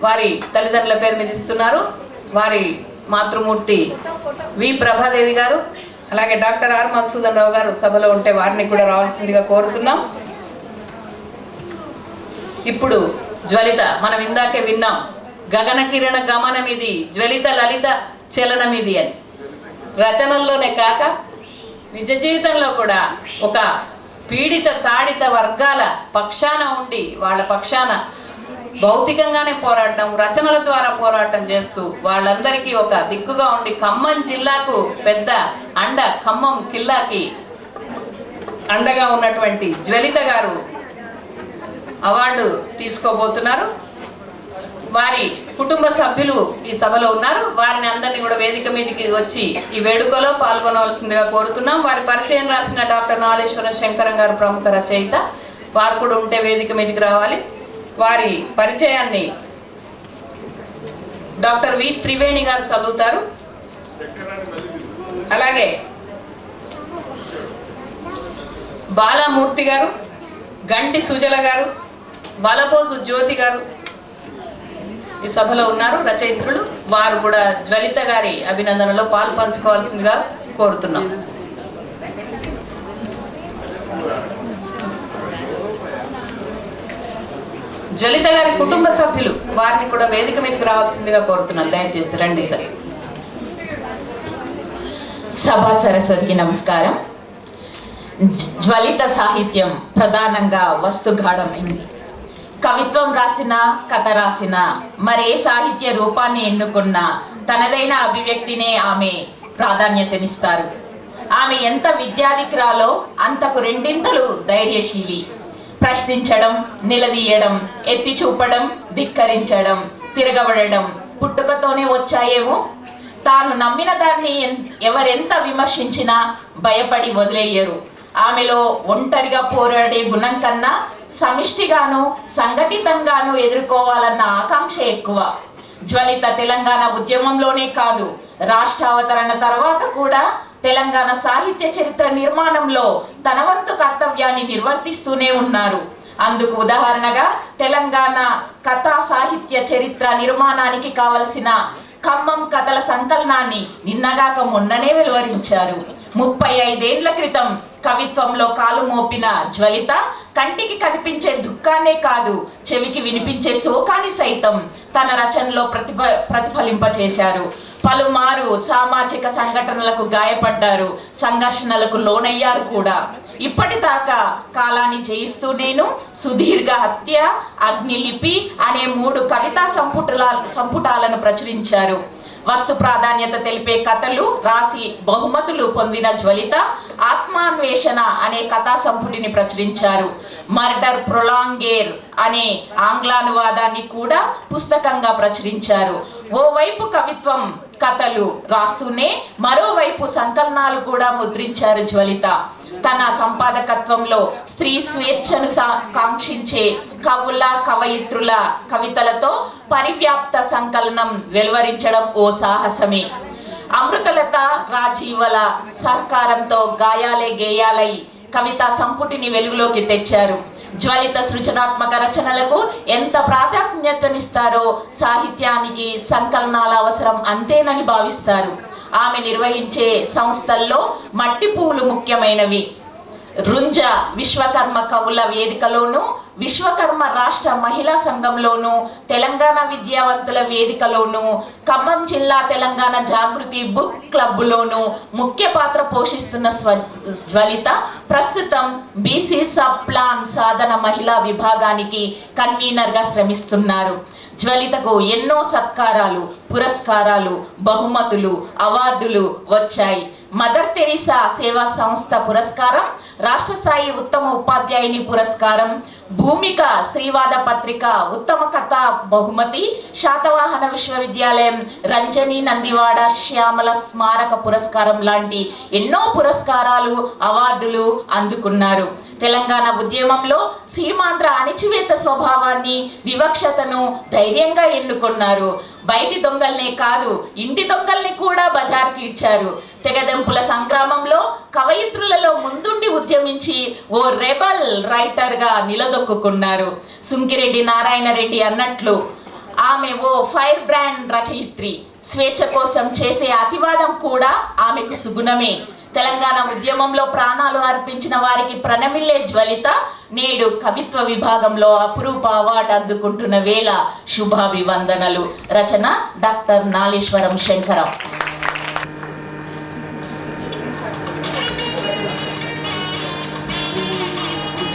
[SPEAKER 2] వారి తల్లిదండ్రుల పేరు మీద ఇస్తున్నారు. వారి మాతృమూర్తి వి ప్రభాదేవి గారు, అలాగే డాక్టర్ ఆర్ మధుసూదన్ రావు గారు సభలో ఉంటే వారిని కూడా రావాల్సిందిగా కోరుతున్నాం. ఇప్పుడు జ్వలిత, మనం ఇందాకే విన్నాం, గగన కిరణ గమనమిది, జ్వలిత లలిత చలనమిది అని. రచనల్లోనే కాక నిజ జీవితంలో కూడా ఒక పీడిత తాడిత వర్గాల పక్షాన ఉండి వాళ్ళ పక్షాన భౌతికంగానే పోరాటం, రచనల ద్వారా పోరాటం చేస్తూ వాళ్ళందరికీ ఒక దిక్కుగా ఉండి ఖమ్మం జిల్లాకు పెద్ద అండ, ఖమ్మం కిల్లాకి అండగా ఉన్నటువంటి జ్వలిత గారు అవార్డు తీసుకోబోతున్నారు. వారి కుటుంబ సభ్యులు ఈ సభలో ఉన్నారు. వారిని అందరినీ కూడా వేదిక మీదకి వచ్చి ఈ వేడుకలో పాల్గొనవలసిందిగా కోరుతున్నాం. వారి పరిచయం రాసిన డాక్టర్ నాలేశ్వరం శంకరం గారు ప్రముఖ రచయిత, వారు కూడా ఉంటే వేదిక మీదకి రావాలి. వారి పరిచయాన్ని డాక్టర్ వి త్రివేణి గారు చదువుతారు. అలాగే బాలామూర్తి గారు, గంటి సుజల గారు, వలపోజు జ్యోతి గారు ఈ సభలో ఉన్నారు, రచయిత్రులు. వారు కూడా జ్వలిత గారి అభినందనలో పాలు పంచుకోవాల్సిందిగా కోరుతున్నాం. జ్వలిత గారి కుటుంబ సభ్యులు వారిని కూడా వేదిక మీదకి రావాల్సిందిగా కోరుతున్నాను. దయచేసి రండి సార్.
[SPEAKER 5] సభా సరస్వతికి నమస్కారం. జ్వలిత సాహిత్యం ప్రధానంగా వస్తుగాఢమైంది. కవిత్వం రాసిన, కథ రాసిన, మరే సాహిత్య రూపాన్ని ఎన్నుకున్నా తనదైన అభివ్యక్తినే ఆమె ప్రాధాన్యతనిస్తారు. ఆమె ఎంత విద్యాధికురాలో అంతకు రెండింతలు ధైర్యశీలి. ప్రశ్నించడం, నిలదీయడం, ఎత్తి చూపడం, ధిక్కరించడం, తిరగబడడం పుట్టుకతోనే వచ్చాయేమో. తాను నమ్మిన దాన్ని ఎవరెంత విమర్శించినా భయపడి వదిలేయరు. ఆమెలో ఒంటరిగా పోరాడే గుణం కన్నా సమిష్టిగాను సంఘటితంగాను ఎదుర్కోవాలన్న ఆకాంక్ష ఎక్కువ. జ్వలిత తెలంగాణ ఉద్యమంలోనే కాదు, రాష్ట్రావతరణ తర్వాత కూడా తెలంగాణ సాహిత్య చరిత్ర నిర్మాణంలో తన వంతు కర్తవ్యాన్ని నిర్వర్తిస్తూనే ఉన్నారు. అందుకు ఉదాహరణగా తెలంగాణ కథా సాహిత్య చరిత్ర నిర్మాణానికి కావలసిన ఖమ్మం కథల సంకలనాన్ని నిన్నగాక మొన్ననే వెలువరించారు. 35 ఏళ్ల క్రితం కవిత్వంలో కాలు మోపిన జ్వలిత కంటికి కనిపించే దుఃఖాన్నే కాదు, చెవికి వినిపించే శోకాన్ని సైతం తన రచనలో ప్రతిఫలింపచేశారు. పలుమారు సామాజిక సంఘటనలకు గాయపడ్డారు, సంఘర్షణలకు లోనయ్యారు కూడా. ఇప్పటిదాకా కాలాన్ని జయిస్తూ నేను, సుదీర్ఘ హత్య, అగ్నిలిపి అనే 3 కవితా సంపుటాలను ప్రచురించారు. వస్తు ప్రాధాన్యత తెలిపే కథలు రాసి బహుమతులు పొందిన జ్వలిత ఆత్మాన్వేషణ అనే కథా సంపుటిని ప్రచురించారు. మర్డర్ ప్రొలాంగేర్ అనే ఆంగ్లానువాదాన్ని కూడా పుస్తకంగా ప్రచురించారు. ఓవైపు కవిత్వం, కథలు రాస్తూనే మరోవైపు సంకలనాలు కూడా ముద్రించారు జ్వలిత. తన సంపాదకత్వంలో స్త్రీ స్వేచ్ఛను కాంక్షించే కవుల, కవయిత్రుల కవితలతో పరివ్యాప్త సంకలనం వెలువరించడం ఓ సాహసమే. అమృతలత, రాజీవల సహకారంతో గాయాలే గేయాలై కవితా సంపుటిని వెలుగులోకి తెచ్చారు. జ్వలిత సృజనాత్మక రచనలకు ఎంత ప్రాధాన్యతనిస్తారో సాహిత్యానికి సంకలనాల అవసరం అంతేనని భావిస్తారు. ఆమె నిర్వహించే సంస్థల్లో మట్టి పువ్వులు ముఖ్యమైనవి. రుంజ విశ్వకర్మ కవుల వేదికలోను, విశ్వకర్మ రాష్ట్ర మహిళా సంఘంలోను, తెలంగాణ విద్యావంతుల వేదికలోను, ఖమ్మం జిల్లా తెలంగాణ జాగృతి బుక్ క్లబ్లోను ముఖ్య పాత్ర పోషిస్తున్న జ్వలిత ప్రస్తుతం బీసీ సబ్ ప్లాన్ సాధన మహిళా విభాగానికి కన్వీనర్గా శ్రమిస్తున్నారు. జ్వలితకు ఎన్నో సత్కారాలు, పురస్కారాలు, బహుమతులు, అవార్డులు వచ్చాయి. మదర్ తెరీసా సేవా సంస్థ పురస్కారం, రాష్ట్ర స్థాయి ఉత్తమ ఉపాధ్యాయుని పురస్కారం, భూమిక శ్రీవాద పత్రిక ఉత్తమ కథ బహుమతి, శాతవాహన విశ్వవిద్యాలయం రంజని నందివాడ శ్యామల స్మారక పురస్కారం లాంటి ఎన్నో పురస్కారాలు, అవార్డులు అందుకున్నారు. తెలంగాణ ఉద్యమంలో సీమాంధ్ర అణిచివేత స్వభావాన్ని, వివక్షతను ధైర్యంగా ఎన్నుకున్నారు. బయటి దొంగల్నే కాదు, ఇంటి దొంగల్ని కూడా బజార్కి ఇడ్చారు.
[SPEAKER 8] తెగదెంపుల సంగ్రామంలో కవయిత్రులలో ముందుండి ఉద్యమించి ఓ రెబల్ రైటర్గా నిలదొక్కున్నారు. సుంకిరెడ్డి నారాయణ రెడ్డి అన్నట్లు ఆమె ఓ ఫైర్ బ్రాండ్ రచయిత్రి. స్వేచ్ఛ కోసం చేసే అతివాదం కూడా ఆమెకు సుగుణమే. తెలంగాణ ఉద్యమంలో ప్రాణాలు అర్పించిన వారికి ప్రణమిల్లే జ్వలిత నేడు కవిత్వ విభాగంలో అపురూప అవార్డు అందుకుంటున్న వేళ శుభాభివందనలు. రచన డాక్టర్ నాలేశ్వరం శంకరం.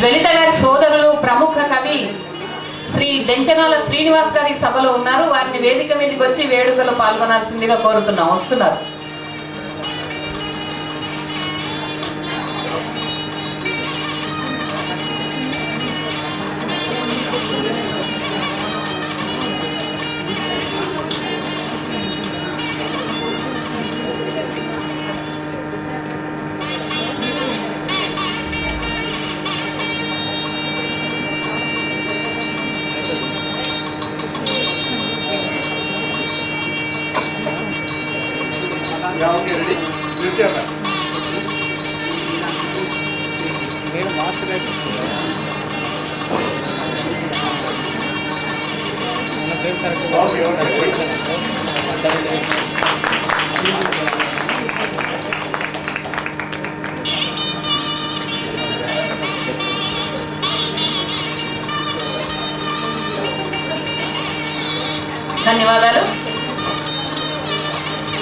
[SPEAKER 2] జ్వలిత గారి సోదరులు ప్రముఖ కవి శ్రీ దెంచనాల శ్రీనివాస్ గారి సభలో ఉన్నారు. వారిని వేదిక మీదకి వచ్చి వేడుకలో పాల్గొనాల్సిందిగా కోరుతున్నాం. వస్తున్నారు. ధన్యవాదాలు.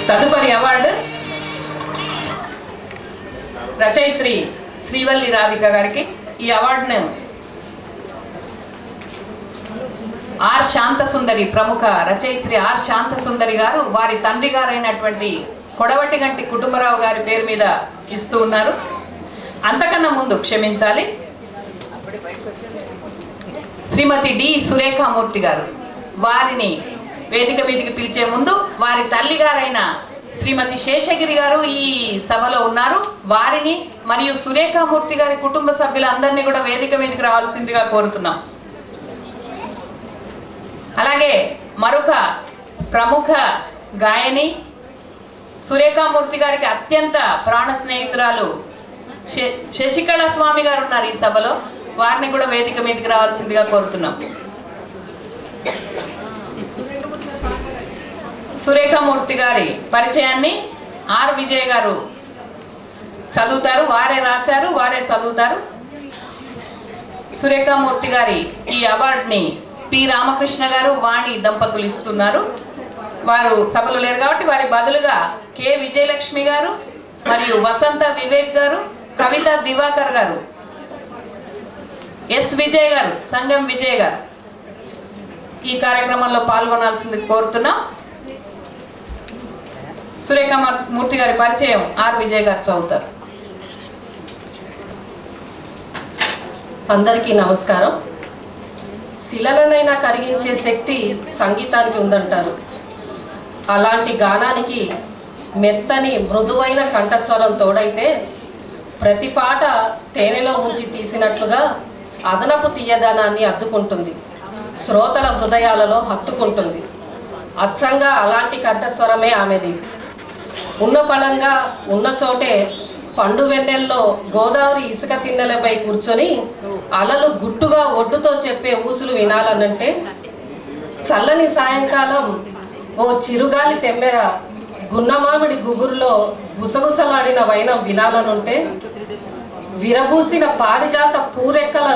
[SPEAKER 2] తదుపరి అవార్డు రచయిత్రి శ్రీవల్లి రాధిక గారికి. ఈ అవార్డును ఆర్ శాంతసుందరి, ప్రముఖ రచయిత్రి ఆర్ శాంతసుందరి గారు వారి తండ్రి గారైనటువంటి కొడవటిగంటి కుటుంబరావు గారి పేరు మీద ఇస్తూ ఉన్నారు. అంతకన్నా ముందు క్షమించాలి, శ్రీమతి డి సురేఖామూర్తి గారు. వారిని వేదిక మీదకి పిలిచే ముందు వారి తల్లి గారైన శ్రీమతి శేషగిరి గారు ఈ సభలో ఉన్నారు. వారిని మరియు సురేఖామూర్తి గారి కుటుంబ సభ్యులందరినీ కూడా వేదిక మీదకి రావాల్సిందిగా కోరుతున్నాం. అలాగే మరొక ప్రముఖ గాయని సురేఖామూర్తి గారికి అత్యంత ప్రాణ స్నేహితురాలు శశికళ స్వామి గారు ఉన్నారు ఈ సభలో. వారిని కూడా వేదిక మీదకి రావాల్సిందిగా కోరుతున్నాం. సురేఖామూర్తి గారి పరిచయాన్ని ఆర్ విజయ్ గారు చదువుతారు. వారే రాశారు, వారే చదువుతారు. సురేఖామూర్తి గారి ఈ అవార్డుని పి రామకృష్ణ గారు, వాణి దంపతులు ఇస్తున్నారు. వారు సభలో లేరు కాబట్టి వారి బదులుగా కె విజయలక్ష్మి గారు మరియు వసంత వివేక్ గారు, కవిత దివాకర్ గారు, ఎస్ విజయ్ గారు, సంగం విజయ్ గారు ఈ కార్యక్రమంలో పాల్గొనాల్సింది కోరుతున్నాం. సురేఖామూర్తి గారి పరిచయం ఆర్ విజయ్ గారు చదువుతారు.
[SPEAKER 9] అందరికీ నమస్కారం. శిలలనైనా కరిగించే శక్తి సంగీతానికి ఉందంటారు. అలాంటి గానానికి మెత్తని మృదువైన కంఠస్వరం తోడైతే ప్రతి పాట తేనెలో ఉంచి తీసినట్లుగా అదనపు తీయదనాన్ని అద్దుకుంటుంది, శ్రోతల హృదయాలలో హత్తుకుంటుంది. అచ్చంగా అలాంటి కంఠస్వరమే ఆమెది. ఉన్న పళంగా ఉన్న చోటే పండు వెన్నెల్లో గోదావరి ఇసుక తిన్నెలపై కూర్చొని అలలు గుట్టుగా ఒడ్డుతో చెప్పే ఊసులు వినాలనంటే, చల్లని సాయంకాలం ఓ చిరుగాలి తెమ్మెర గున్నమామిడి గుబురులో గుసగుసలాడిన వైనం వినాలనుంటే, విరబూసిన పారిజాత పూరెక్కల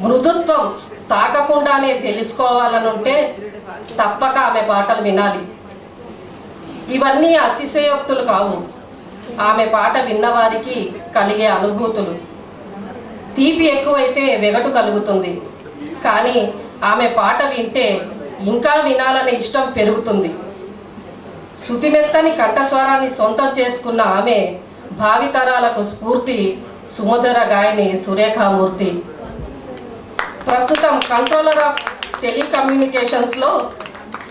[SPEAKER 9] మృదుత్వం తాకకుండానే తెలుసుకోవాలనుంటే తప్పక ఆమె పాటలు వినాలి. ఇవన్నీ అతిశయోక్తులు కావు, ఆమె పాట విన్నవారికి కలిగే అనుభూతులు. తీపి ఎక్కువైతే వెగటు కలుగుతుంది, కానీ ఆమె పాట వింటే ఇంకా వినాలనే ఇష్టం పెరుగుతుంది. శృతిమెత్తని కంఠస్వరాన్ని సొంతం చేసుకున్న ఆమె భావితరాలకు స్ఫూర్తి. సుమధుర గాయని సురేఖామూర్తి. ప్రస్తుతం కంట్రోలర్ ఆఫ్ టెలికమ్యూనికేషన్స్లో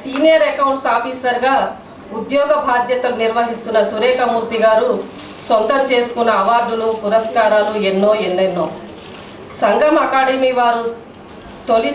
[SPEAKER 9] సీనియర్ అకౌంట్స్ ఆఫీసర్గా ఉద్యోగ బాధ్యతలు నిర్వహిస్తున్న సురేఖామూర్తి గారు సొంతం చేసుకున్న అవార్డులు, పురస్కారాలు ఎన్నెన్నో. సంగం అకాడమీ వారు తొలి